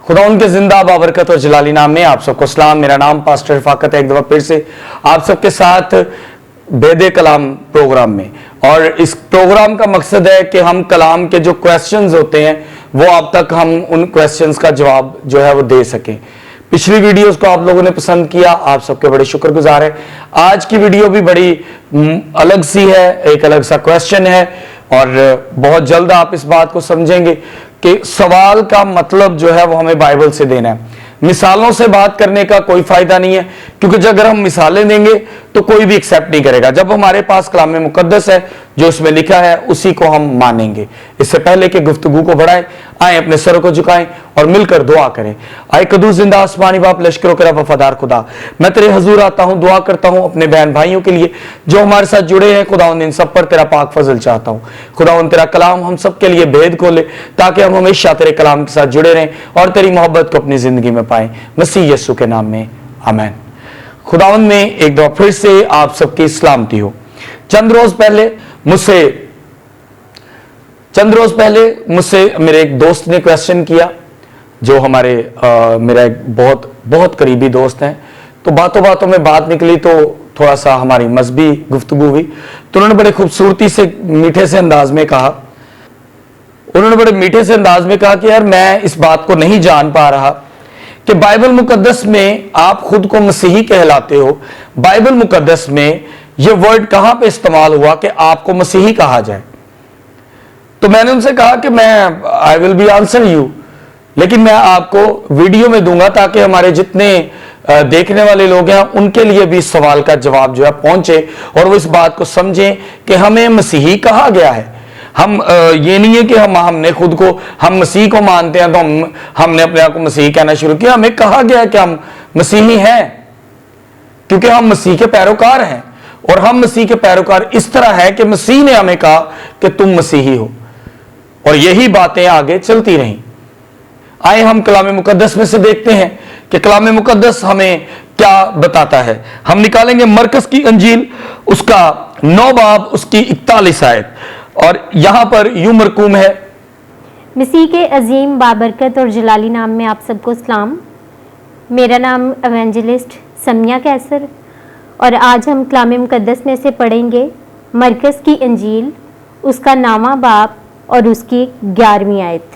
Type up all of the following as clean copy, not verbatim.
खुदा उनके जिंदा बाबरकत और जलाली नाम में आप सबको सलाम। मेरा नाम पास्टर फाकत है। एक दफा फिर से आप सबके साथ बेदे कलाम प्रोग्राम में, और इस प्रोग्राम का मकसद है कि हम कलाम के जो क्वेश्चंस होते हैं वो अब तक हम उन क्वेश्चंस का जवाब जो है वो दे सकें। पिछली वीडियोस को आप लोगों ने पसंद किया, आप सबके बड़े शुक्रगुजार है। आज की वीडियो भी बड़ी अलग सी है, एक अलग सा क्वेश्चन है, और बहुत जल्द आप इस बात को समझेंगे कि सवाल का मतलब जो है वो हमें बाइबल से देना है। मिसालों से बात करने का कोई फायदा नहीं है, क्योंकि अगर हम मिसालें देंगे तो कोई भी एक्सेप्ट नहीं करेगा। जब हमारे पास कलाम मुकद्दस है, जो उसमें लिखा है, उसी को हम मानेंगे। इससे पहले कि गुफ्तगू को बढ़ाएं, आए अपने सरों को झुकाएं और मिलकर दुआ करें। आए कदूस जिंदा आसमानी बाप, लश्करों का वफादार खुदा, मैं तेरे हजूर आता हूं, दुआ करता हूं अपने बहन भाइयों के लिए जो हमारे साथ जुड़े हैं। खुदा इन सब पर तेरा पाक फजल चाहता हूं। खुदा तेरा कलाम हम सब के लिए भेद खोले, ताकि हम हमेशा तेरे कलाम के साथ जुड़े रहें और तेरी मोहब्बत को अपनी जिंदगी में पाएं। मसीह यीशु के नाम में आमीन। खुदावन में एक दफा फिर से आप सबकी सलामती हो। चंद रोज पहले मुझसे मेरे एक दोस्त ने क्वेश्चन किया, जो मेरा एक बहुत बहुत करीबी दोस्त हैं। तो बातों बातों में बात निकली, तो थोड़ा सा हमारी मजहबी गुफ्तगू हुई। तो उन्होंने बड़े खूबसूरती से मीठे से अंदाज में कहा कि यार, मैं इस बात को नहीं जान पा रहा कि बाइबल मुकद्दस में आप खुद को मसीही कहलाते हो। बाइबल मुकद्दस में यह वर्ड कहां पे इस्तेमाल हुआ कि आपको मसीही कहा जाए। तो मैंने उनसे कहा कि I will be answer you, लेकिन मैं आपको वीडियो में दूंगा, ताकि हमारे जितने देखने वाले लोग हैं उनके लिए भी इस सवाल का जवाब जो है पहुंचे, और वो इस बात को समझें कि हमें मसीही कहा गया है। हम ये नहीं है कि हमने खुद को, हम मसीह को मानते हैं तो हमने अपने आप को मसीही कहना शुरू किया। हमें कहा गया है कि हम मसीही हैं, क्योंकि हम मसीह के पैरोकार हैं। और हम मसीह के पैरोकार इस तरह है कि मसीह ने हमें कहा कि तुम मसीही हो, और यही बातें आगे चलती रहीं। आए हम कलाम मुकद्दस में से देखते हैं कि कलाम मुकद्दस हमें क्या बताता है। हम निकालेंगे मरकस की अंजील, उसका 9 बाब, उसकी 41 आयत, और यहां पर यूं मरकूम है। मसीह के अजीम बाबरकत और जलाली नाम में आप सबको सलाम। मेरा नाम एवेंजलिस्ट समिया कैसर, और आज हम कलाम मुकद्दस में से पढ़ेंगे मरकस की अंजील, उसका 9वां बाब और उसकी 11वीं आयत।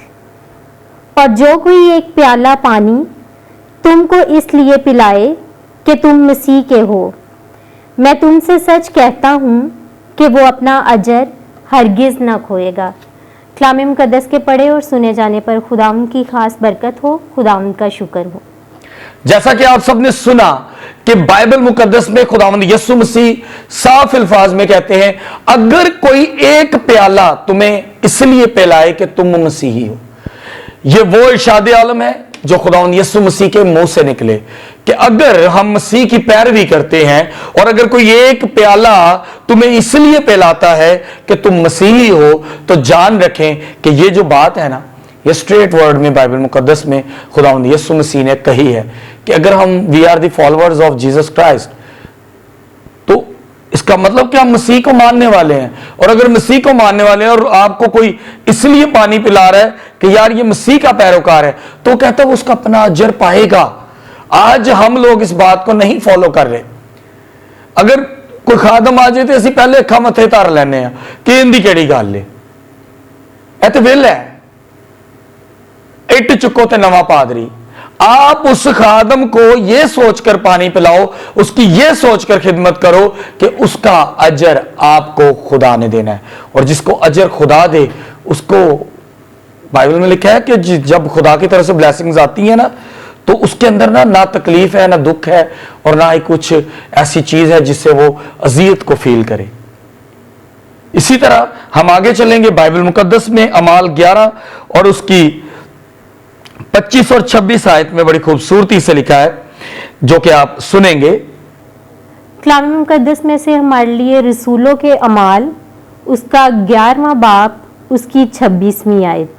और जो कोई एक प्याला पानी तुमको इसलिए पिलाए कि तुम मसीह के हो, मैं तुमसे सच कहता हूँ कि वो अपना अजर हरगिज न खोएगा। कलाम मुकद्दस के पढ़े और सुने जाने पर खुदावंद की खास बरकत हो, खुदावंद का शुक्र हो। जैसा कि आप सबने सुना कि बाइबल मुकद्दस में खुदावंद यीशु मसीह साफ अल्फाज में कहते हैं, अगर कोई एक प्याला तुम्हें इसलिए पिलाए कि तुम मसीही हो। यह वो इरशाद आलम है जो खुदावंद यीशु मसीह के मुंह से निकले, कि अगर हम मसीह की पैरवी करते हैं, और अगर कोई एक प्याला तुम्हें इसलिए पिलाता है कि तुम मसीही हो, तो जान रखें कि ये जो बात है ना, ये स्ट्रेट वर्ड में बाइबल मुकद्दस में खुदावंद यीशु मसीह ने कही है कि अगर we are the followers of Jesus Christ, तो इसका मतलब कि हम मसीह को मानने वाले हैं। और अगर मसीह को मानने वाले हैं और आपको कोई इसलिए पानी पिला रहा है कि यार ये मसीह का पैरोकार है, तो कहता है उसका अपना अजर पाएगा। आज हम लोग इस बात को नहीं फॉलो कर रहे। अगर कोई खादम आ जाए तो असं पहले अखा मथे धर लेने कि इनकी केड़ी गल है, ए तो विल है, इट चुको ते नवा पादरी। आप उस खादम को यह सोचकर पानी पिलाओ, उसकी यह सोचकर खिदमत करो कि उसका अजर आपको खुदा ने देना है। और जिसको अजर खुदा दे, उसको बाइबल में लिखा है कि जब खुदा की तरफ से ब्लेसिंग्स आती है ना, तो उसके अंदर ना तकलीफ है, ना दुख है, और ना ही कुछ ऐसी चीज है जिससे वो अजियत को फील करे। इसी तरह हम आगे चलेंगे बाइबल मुकद्दस में अमाल 11 और उसकी 25 और 26 आयत में बड़ी खूबसूरती से लिखा है, जो कि आप सुनेंगे। कलाम मुकद्दस में से हमारे लिए रसूलों के अमाल, उसका 11वां बाब, उसकी 26वीं आयत।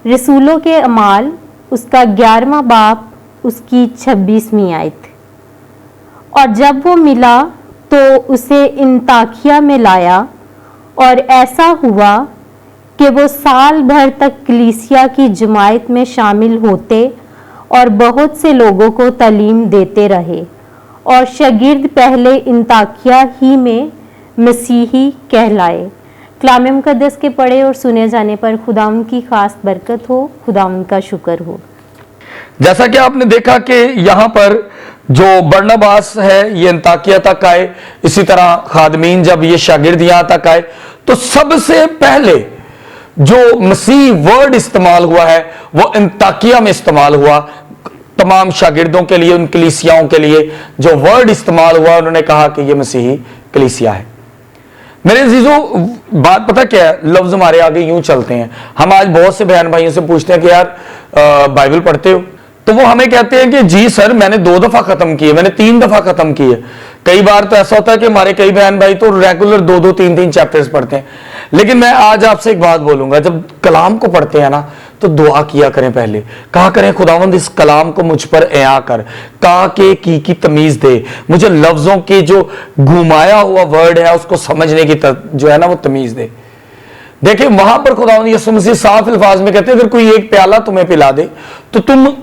रसूलों के अमाल, उसका 11वां बाब, उसकी 26वीं आयत। और जब वो मिला तो उसे इंताकिया में लाया, और ऐसा हुआ कि वो साल भर तक कलीसिया की जमायत में शामिल होते और बहुत से लोगों को तालीम देते रहे और शागिर्द पहले इंताकिया ही में मसीही कहलाए। कलाम मुकद्दस के पढ़े और सुने जाने पर खुदा उनकी खास बरकत हो, खुदा उनका शुक्र हो। जैसा कि आपने देखा कि यहाँ पर जो बरनबास है ये अंताकिया तक आए, इसी तरह खादमीन जब ये शागिर्द यहाँ तक आए, तो सबसे पहले जो मसीह वर्ड इस्तेमाल हुआ है वो अंताकिया में इस्तेमाल हुआ। तमाम शागिर्दों के लिए, उन कलीसियाओं के लिए जो वर्ड इस्तेमाल हुआ, उन्होंने कहा कि ये मसीही कलीसिया है। मेरे अजीजों, बात पता क्या है, लफ्ज हमारे आगे यूं चलते हैं। हम आज बहुत से बहन भाइयों से पूछते हैं कि यार बाइबल पढ़ते हो, तो वो हमें कहते हैं कि जी सर मैंने 2 दफा खत्म किए, मैंने 3 दफा खत्म किए। कई बार तो ऐसा होता है कि हमारे कई बहन भाई तो रेगुलर 2-2, 3-3 चैप्टर्स पढ़ते हैं। लेकिन मैं आज आपसे एक बात बोलूंगा, जब कलाम को पढ़ते हैं ना तो दुआ किया करें। पहले कहा करें खुदावंद इस कलाम को मुझ पर एया कर, कहा के की तमीज दे, मुझे लफ्जों के जो घुमाया हुआ वर्ड है उसको समझने की जो है ना वो तमीज दे। देखिए वहां पर खुदावंद यीशु मसीह साफ अल्फाज में कहते हैं अगर कोई एक प्याला तुम्हें पिला दे तो तुम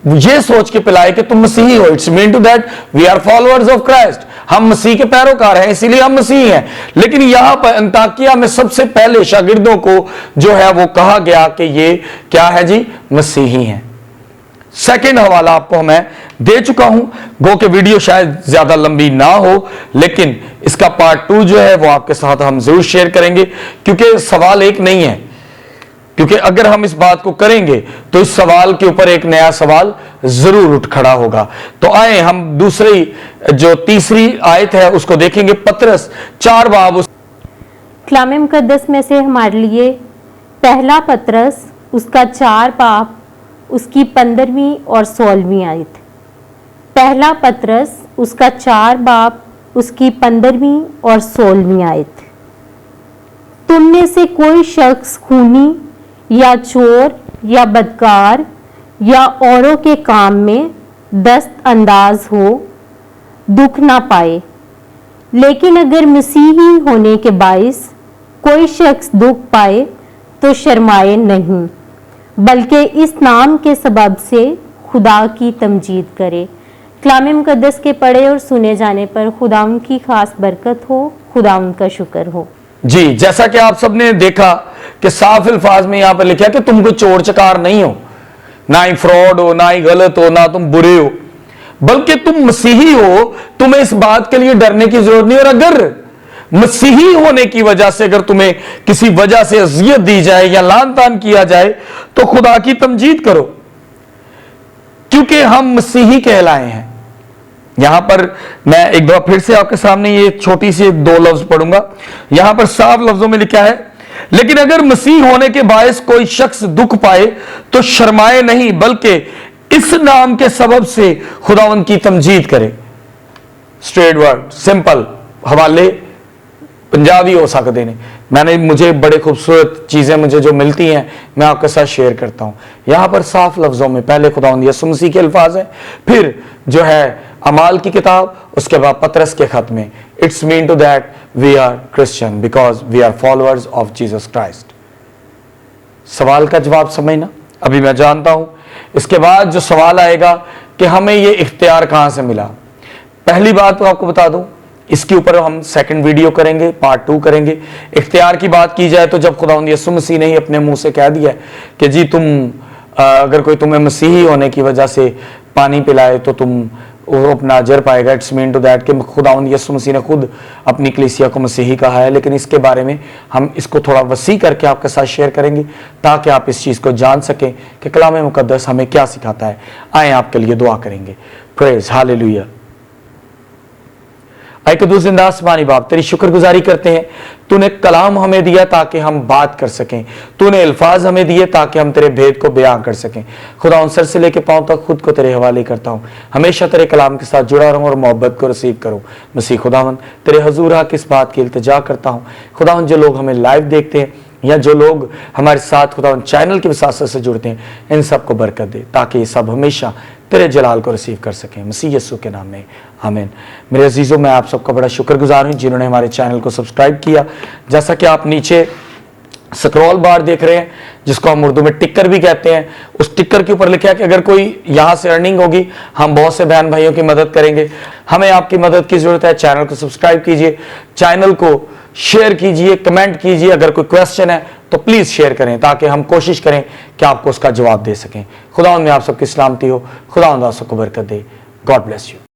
ये सोच के पिलाए कि तुम मसीही हो। It's mean to that we are followers of Christ, हम मसीह के पैरोकार हैं, इसीलिए हम मसीही हैं। लेकिन यहां पर अंताकिया में सबसे पहले शागिर्दों को जो है वो कहा गया कि ये क्या है जी, मसीही हैं। सेकंड हवाला आपको मैं दे चुका हूं, गो के वीडियो शायद ज्यादा लंबी ना हो, लेकिन इसका पार्ट 2 जो है वो आपके साथ हम जरूर शेयर करेंगे, क्योंकि सवाल एक नहीं है। क्योंकि अगर हम इस बात को करेंगे तो इस सवाल के ऊपर एक नया सवाल जरूर उठ खड़ा होगा। तो आए हम दूसरी जो तीसरी आयत है उसको देखेंगे। पतरस 4 बाब। कलाम मुकद्दस में से हमारे लिए पहला पतरस उसका 4 बाब उसकी 15वीं और 16वीं आयत। पहला पतरस उसका 4 बाब उसकी 15वीं और 16वीं आयत। तुम में से कोई शख्स खूनी या चोर या बदकार या औरों के काम में दस्त अंदाज हो, दुख ना पाए। लेकिन अगर मसीही होने के बाइस कोई शख्स दुख पाए तो शर्माए नहीं, बल्कि इस नाम के सबब से खुदा की तमजीद करे। कलाम मुकद्दस के पढ़े और सुने जाने पर खुदा उनकी खास बरकत हो, खुदा उनका शुक्र हो। जी, जैसा कि आप सबने देखा कि साफ अल्फाज में यहां पर लिखा है कि तुम कोई चोर चकार नहीं हो, ना ही फ्रॉड हो, ना ही गलत हो, ना तुम बुरे हो, बल्कि तुम मसीही हो। तुम्हें इस बात के लिए डरने की जरूरत नहीं। और अगर मसीही होने की वजह से अगर तुम्हें किसी वजह से अजियत दी जाए या लान तान किया जाए तो खुदा की तमजीद करो, क्योंकि हम मसीही कहलाए हैं। यहां पर मैं एक बार फिर से आपके सामने ये छोटी सी 2 लफ्ज पढ़ूंगा। यहां पर साफ लफ्जों में लिखा है, लेकिन अगर मसीह होने के बायस कोई शख्स दुख पाए तो शर्माए नहीं, बल्कि इस नाम के सबब से खुदावंद की तमजीद करे। स्ट्रेट वर्ड, सिंपल हवाले पंजाबी हो सकते हैं। मैंने मुझे बड़े खूबसूरत चीजें मुझे जो मिलती हैं मैं आपके साथ शेयर करता हूं। यहां पर साफ लफ्जों में पहले खुदावंद यीशु मसीह के अल्फाज हैं, फिर जो है अमाल की किताब, उसके बाद पतरस के खत में it's mean to that we are Christian because we are followers of Jesus Christ. सवाल का जवाब समझना अभी मैं जानता हूं। इसके बाद जो सवाल आएगा कि हमें ये इख्तियार कहां से मिला। पहली बात तो आपको बता दूं, इसके ऊपर हम सेकंड वीडियो करेंगे, पार्ट 2 करेंगे। इख्तियार की बात की जाए तो जब खुदावंद यीशु मसीह ने ही अपने मुंह से कह दिया कि जी तुम अगर कोई तुम्हें मसीही होने की वजह से पानी पिलाए तो तुम वो अपना अजर पाएगा। इट्स मीन टू दैट कि खुदावंद यीशु मसीह ने खुद अपनी कलीसिया को मसीही कहा है। लेकिन इसके बारे में हम इसको थोड़ा वसी करके आपके साथ शेयर करेंगे ताकि आप इस चीज़ को जान सकें कि कलाम मुकद्दस हमें क्या सिखाता है। आए आपके लिए दुआ करेंगे। Praise hallelujah. आए कदूस जिंदा आसमानी बाप, तेरी शुक्रगुजारी करते हैं, तूने कलाम हमें दिया ताकि हम बात कर सकें, तूने अल्फाज हमें दिए ताकि हम तेरे भेद को बयां कर सकें। खुदा उन सर से लेके पांव तक खुद को तेरे हवाले करता हूं। हमेशा तेरे कलाम के साथ जुड़ा रहूं और मोहब्बत को रिसीव करूं। मसीह खुदावन तेरे हजूर आके इस बात की इल्तिजा करता हूं। खुदावन जो लोग हमें लाइव देखते हैं या जो लोग हमारे साथ खुदावन चैनल के विसासत से जुड़ते हैं, इन सबको बरकत दे ताकि ये सब हमेशा तेरे जलाल को रिसीव कर सकें। मसीह यीशु के नाम में आमीन। मेरे अजीजों, मैं आप सबका बड़ा शुक्रगुजार हूं जिन्होंने हमारे चैनल को सब्सक्राइब किया। जैसा कि आप नीचे स्क्रॉल बार देख रहे हैं, जिसको हम उर्दू में टिकर भी कहते हैं। उस टिकर के ऊपर लिखा है कि अगर कोई यहां से अर्निंग होगी, हम बहुत से बहन भाइयों की मदद करेंगे। हमें आपकी मदद की जरूरत है। चैनल को सब्सक्राइब कीजिए, चैनल को शेयर कीजिए, कमेंट कीजिए। अगर कोई क्वेश्चन है तो प्लीज शेयर करें, ताकि हम कोशिश करें कि आपको उसका जवाब दे सकें। खुदा में आप सबकी सलामती हो, खुदा आप सबको बरकत दे। God bless you.